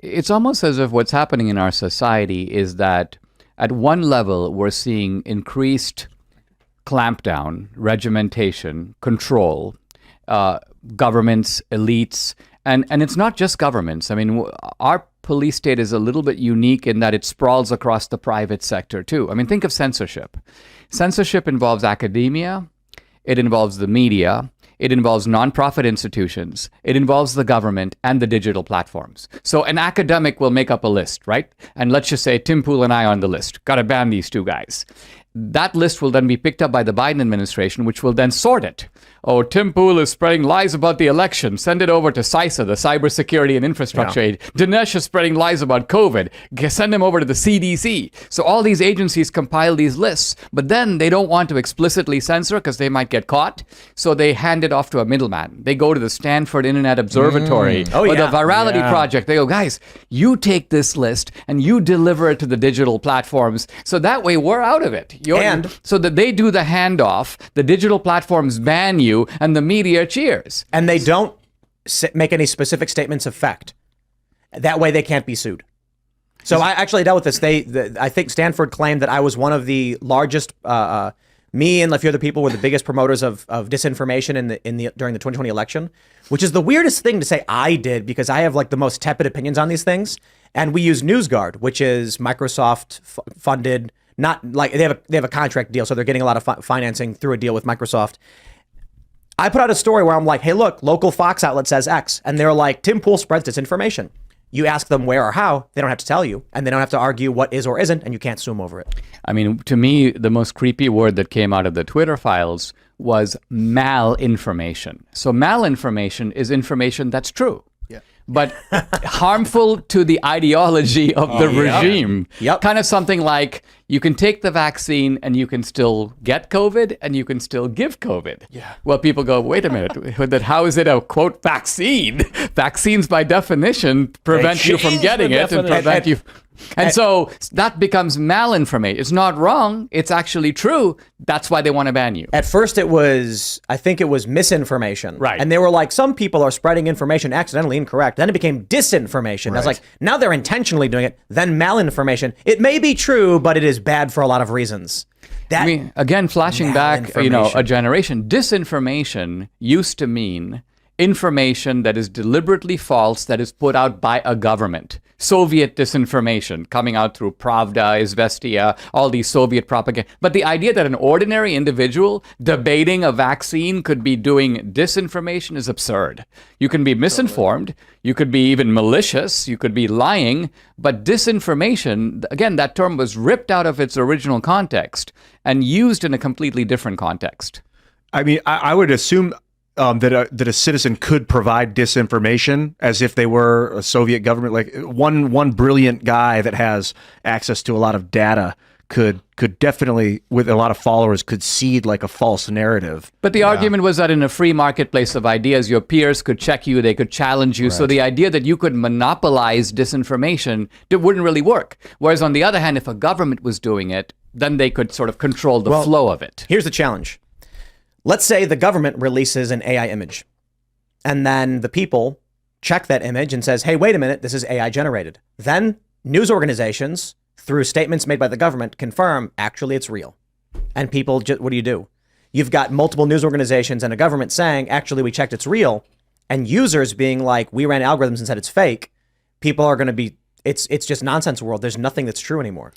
It's almost as if what's happening in our society is that at one level, we're seeing increased clampdown, regimentation, control, governments, elites, and it's not just governments. I mean, our police state is a little bit unique in that it sprawls across the private sector too. I mean, think of censorship. Censorship involves academia, it involves the media, it involves nonprofit institutions, it involves the government and the digital platforms. So an academic will make up a list, right? And let's just say timpool and I are on the list. Got to ban these two guys. That list will then be picked up by the Biden administration, which will then sort it. Oh, timpool is spreading lies about the election. Send it over to CISA, the Cybersecurity and Infrastructure Aid. Dinesh is spreading lies about COVID. Send him over to the CDC. So all these agencies compile these lists, but then they don't want to explicitly censor because they might get caught. So they hand it off to a middleman. They go to the Stanford Internet Observatory or the Virality Project. They go, guys, you take this list and you deliver it to the digital platforms. So that way we're out of it. So that they do the handoff, the digital platforms ban you, and the media cheers. And they don't make any specific statements of fact. That way they can't be sued. So I actually dealt with this. I think Stanford claimed that I was one of the largest, me and a few other people were the biggest promoters of disinformation during the 2020 election, which is the weirdest thing to say I did because I have like the most tepid opinions on these things. And we use NewsGuard, which is Microsoft funded. Not like they have a contract deal, so they're getting a lot of financing through a deal with Microsoft. I put out a story where I'm like, hey, look, local Fox outlet says X. And they're like, timpool spreads disinformation. You ask them where or how, they don't have to tell you. And they don't have to argue what is or isn't, and you can't sue them over it. I mean, to me, the most creepy word that came out of the Twitter files was malinformation. So malinformation is information that's true. But harmful to the ideology of the regime. Kind of something like you can take the vaccine and you can still get COVID and you can still give COVID. Well, people go, wait a minute, how is it a, quote, vaccine? Vaccines, by definition, prevent you from getting it and prevent you... And so that becomes malinformation. It's not wrong. It's actually true. That's why they want to ban you. At first I think it was misinformation. Right. And they were like, some people are spreading information accidentally incorrect. Then it became disinformation. Right. I was like, now they're intentionally doing it. Then malinformation. It may be true, but it is bad for a lot of reasons. I mean, again, flashing back, a generation, disinformation used to mean information that is deliberately false, that is put out by a government. Soviet disinformation coming out through Pravda, Izvestia, all these Soviet propaganda. But the idea that an ordinary individual debating a vaccine could be doing disinformation is absurd. You can be misinformed, you could be even malicious, you could be lying, but disinformation, again, that term was ripped out of its original context and used in a completely different context. I mean, I would assume that a citizen could provide disinformation as if they were a Soviet government. Like one brilliant guy that has access to a lot of data could definitely, with a lot of followers, could seed like a false narrative. But the argument was that in a free marketplace of ideas, your peers could check you, they could challenge you. Right. So the idea that you could monopolize disinformation, it wouldn't really work. Whereas on the other hand, if a government was doing it, then they could sort of control the flow of it. Here's the challenge. Let's say the government releases an AI image, and then the people check that image and says, hey, wait a minute, this is AI generated. Then news organizations, through statements made by the government, confirm, actually, it's real. And people, what do? You've got multiple news organizations and a government saying, actually, we checked, it's real. And users being like, we ran algorithms and said it's fake. People are going to be, it's just nonsense world. There's nothing that's true anymore.